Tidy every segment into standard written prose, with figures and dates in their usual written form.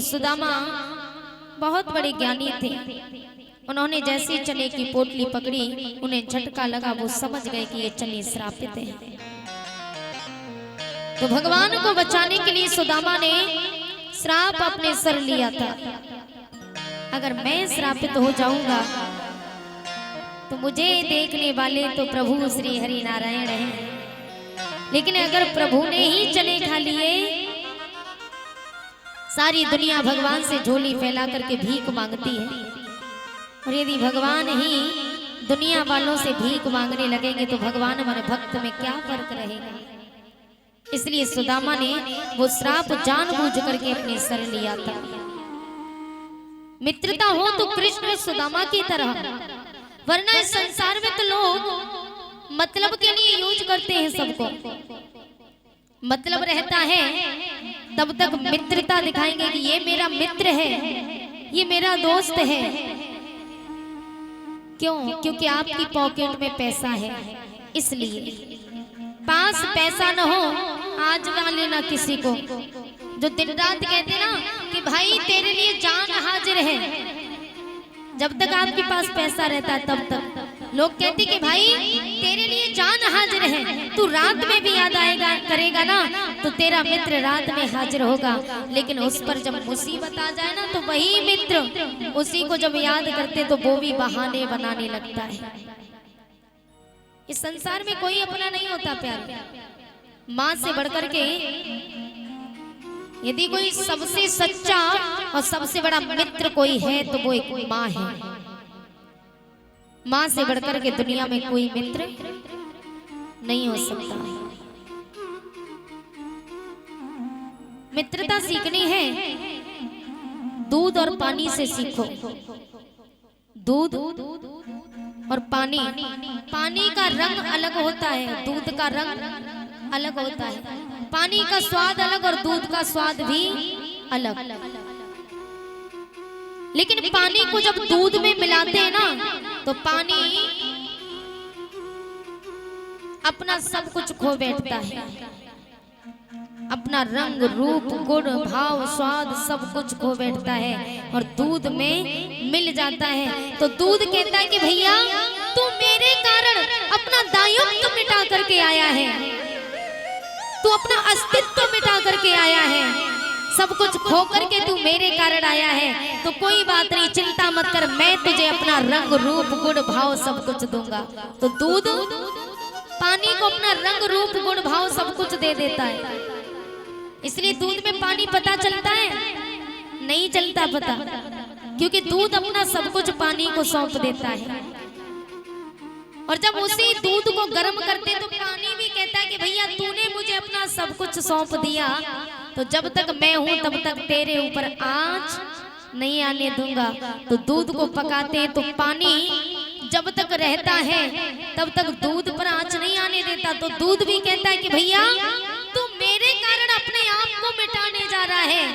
सुदामा बहुत बड़े ज्ञानी थे। उन्होंने जैसे चने की पोटली पकड़ी, उन्हें झटका लगा, वो समझ गए कि ये चने श्रापित हैं। तो भगवान को बचाने के लिए सुदामा ने श्राप अपने सर लिया था। अगर मैं श्रापित हो जाऊंगा तो मुझे देखने वाले तो प्रभु श्री हरि नारायण हैं, लेकिन अगर प्रभु ने ही चने खा लिए, सारी दुनिया भगवान से झोली फैला करके भीख मांगती है, और यदि भगवान ही दुनिया वालों से भीख मांगने लगेंगे तो भगवान हमारे भक्त में क्या फर्क रहेगा। इसलिए सुदामा ने वो श्राप जानबूझ करके अपने सर लिया था। मित्रता हो तो कृष्ण सुदामा की तरह, वरना इस संसार में तो लोग मतलब के लिए यूज करते हैं सबको। मतलब रहता है तब तक मित्रता दिखाएंगे कि ये मेरा मित्र है, ये मेरा दोस्त है। क्यों? क्योंकि आपकी पॉकेट में पैसा है, इसलिए। पास पैसा न हो, आज वाले ना किसी को, जो दिन रात कहते ना कि भाई तेरे लिए जान हाजिर है, जब तक आपके पास पैसा रहता है तब तक लोग कहते कि भाई तेरे लिए जान हाजिर है, तू रात में भी याद आएगा करेगा ना तो तेरा मित्र रात में हाजिर होगा। लेकिन उस पर जब मुसीबत आ जाए ना तो वही मित्र उसी को जब याद करते तो वो भी बहाने बनाने लगता है। इस संसार में कोई अपना नहीं होता प्यार। माँ से बढ़कर के यदि कोई सबसे सच्चा और सबसे बड़ा मित्र कोई है तो वो एक माँ है। माँ से बढ़कर के दुनिया में कोई मित्र नहीं हो सकता। मित्रता सीखनी है, दूध और पानी से सीखो। दूध और पानी, पानी का रंग अलग होता है, दूध का रंग अलग होता है। पानी का स्वाद अलग और दूध का स्वाद भी अलग। लेकिन पानी को जब दूध में मिलाते हैं ना तो पानी अपना सब कुछ खो बैठता है, अपना रंग रूप गुण भाव स्वाद सब कुछ खो बैठता है और दूध में मिल जाता है। तो दूध कहता है कि भैया तू मेरे कारण अपना दायित्व मिटा करके आया है, तू अपना अस्तित्व मिटा करके आया है, सब कुछ खो करके तू मेरे कारण आया है, तो कोई बात नहीं, चिंता मत कर, मैं तुझे अपना रंग रूप गुण भाव सब कुछ दूंगा। तो दूध पानी को अपना रंग रूप गुण भाव सब कुछ दे देता है। इसलिए दूध में पानी पता चलता है? नहीं चलता पता, क्योंकि दूध अपना सब कुछ पानी को सौंप देता है। और जब उसी दूध को गर्म करते तो पानी भी कहता है कि भैया तूने मुझे अपना सब कुछ सौंप दिया, तो जब तक मैं हूं तब तक तेरे ऊपर आंच नहीं आने दूंगा। तो दूध को पकाते हैं तो पानी जब तक रहता है तब तक दूध पर आंच नहीं आने देता। तो दूध भी कहता है कि भैया तू मेरे कारण अपने आप को मिटाने जा रहा है,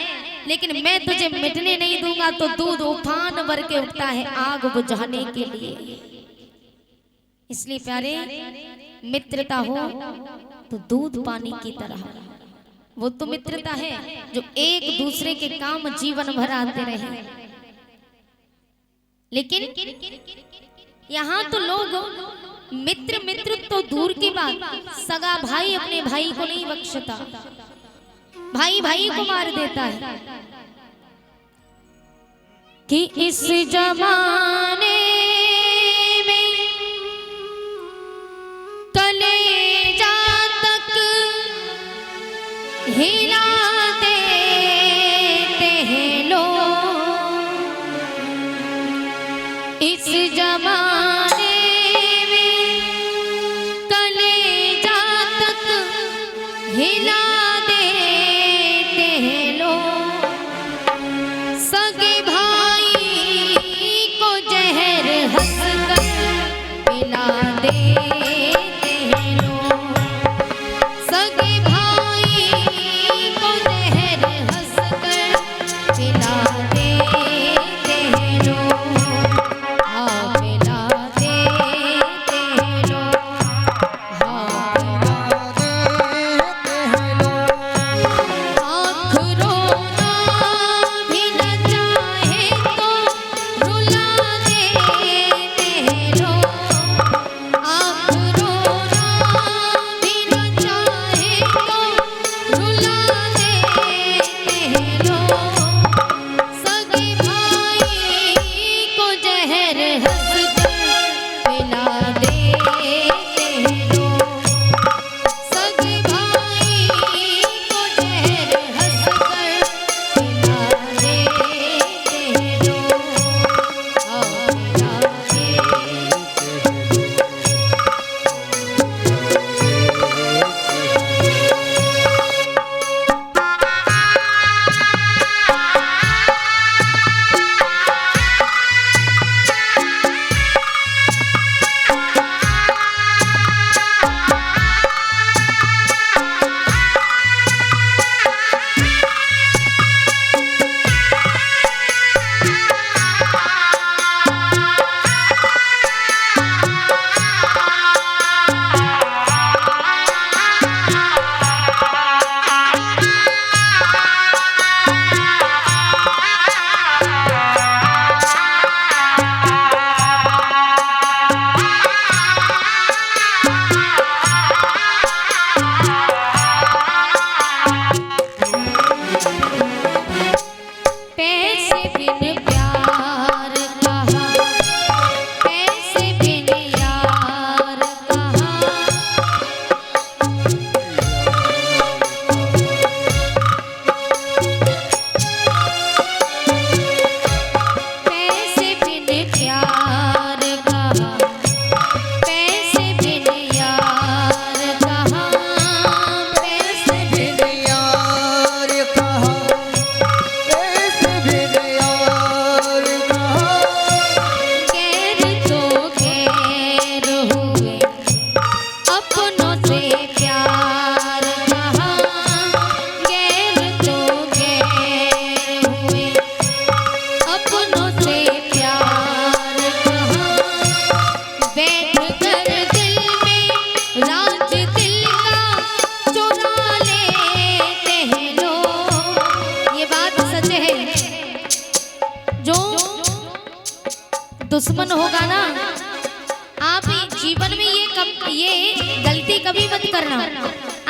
लेकिन मैं तुझे मिटने नहीं दूंगा। तो दूध उफान भर के उठता है आग बुझाने के लिए। इसलिए प्यारे, मित्रता हो तो दूध पानी की तरह, वो तो मित्रता है जो एक दूसरे के काम जीवन भर आते रहे। लेकिन यहाँ तो लोग मित्र मित्र तो दूर की बात, सगा भाई अपने भाई को नहीं बख्शता, भाई भाई को मार देता है। कि इस जमाने में कलेजा तक हिला देते हैं लोग, इस जमाने में कलेजा तक हिला देते हैं लोग, सगे भाई को जहर दुश्मन होगा ना, आप जीवन में ये गलती कभी मत करना।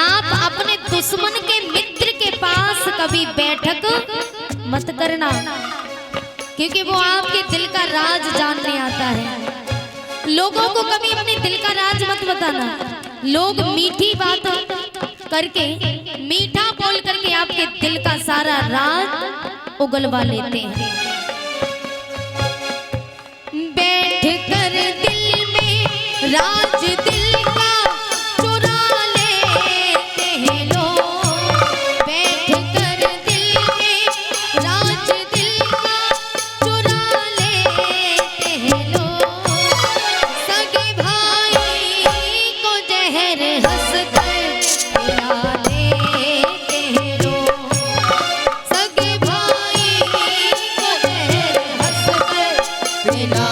आप अपने दुश्मन के मित्र के पास कभी बैठक मत करना, क्योंकि वो आपके दिल का राज जानने आता है। लोगों को कभी अपने दिल का राज मत बताना। लोग मीठी बात करके, मीठा बोल करके आपके दिल का सारा राज उगलवा लेते हैं। बैठ कर दिल में राज दिल का चुरा लेते हैं लोग। बैठ कर दिल में राज दिल का चुरा लेते हैं लोग। सगे भाई को जहर हंस कर पिला देते हैं लोग। सगे भाई को जहर हंस कर पिला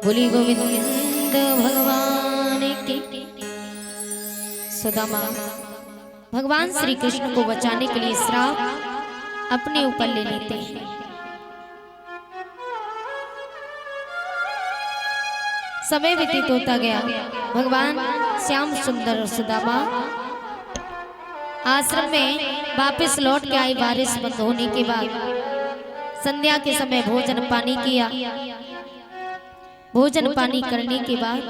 बोली गोविंद भगवान की। सुदामा भगवान श्री कृष्ण को बचाने के लिए श्राप अपने ऊपर ले लेते हैं। समय व्यतीत होता गया। भगवान श्याम सुंदर और सुदामा आश्रम में वापस लौट के आए। बारिश बंद होने के बाद संध्या के समय भोजन पानी किया। भोजन पानी करने के बाद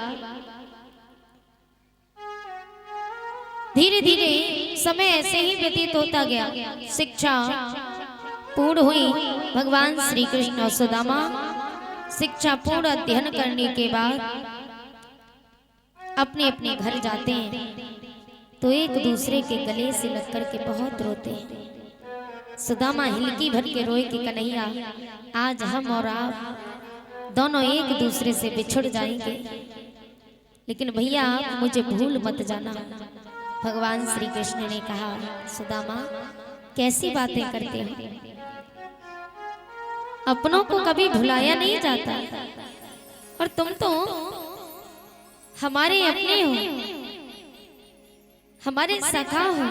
धीरे धीरे समय ऐसे ही व्यतीत होता गया। शिक्षा पूर्ण हुई। भगवान श्री कृष्ण और सुदामा शिक्षा पूर्ण अध्ययन करने के बाद अपने अपने घर जाते हैं। तो एक दूसरे के गले से लग कर के बहुत रोते हैं। सुदामा हिलकी भर के रोए कि कन्हैया, आज हम और आप दोनों एक दूसरे से बिछुड़ जाएंगे, लेकिन भैया आप मुझे भूल मत जाना। भगवान श्री कृष्ण ने कहा, सुदामा कैसी बातें करते हो, अपनों को कभी भुलाया नहीं जाता, और तुम तो हमारे अपने हो, हमारे सखा हो,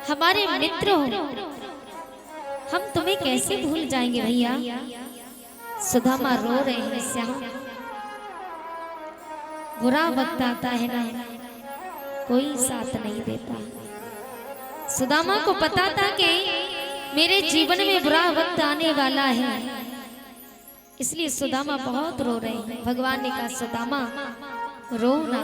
हमारे मित्र हो, हम तुम्हें कैसे भूल जाएंगे भैया। सुदामा रो रहे हैं, श्याम बुरा वक्त आता है ना, कोई साथ नहीं देता। सुदामा को पता था कि मेरे जीवन में बुरा वक्त आने वाला है, इसलिए सुदामा बहुत रो रहे हैं। भगवान ने कहा, सुदामा रो ना,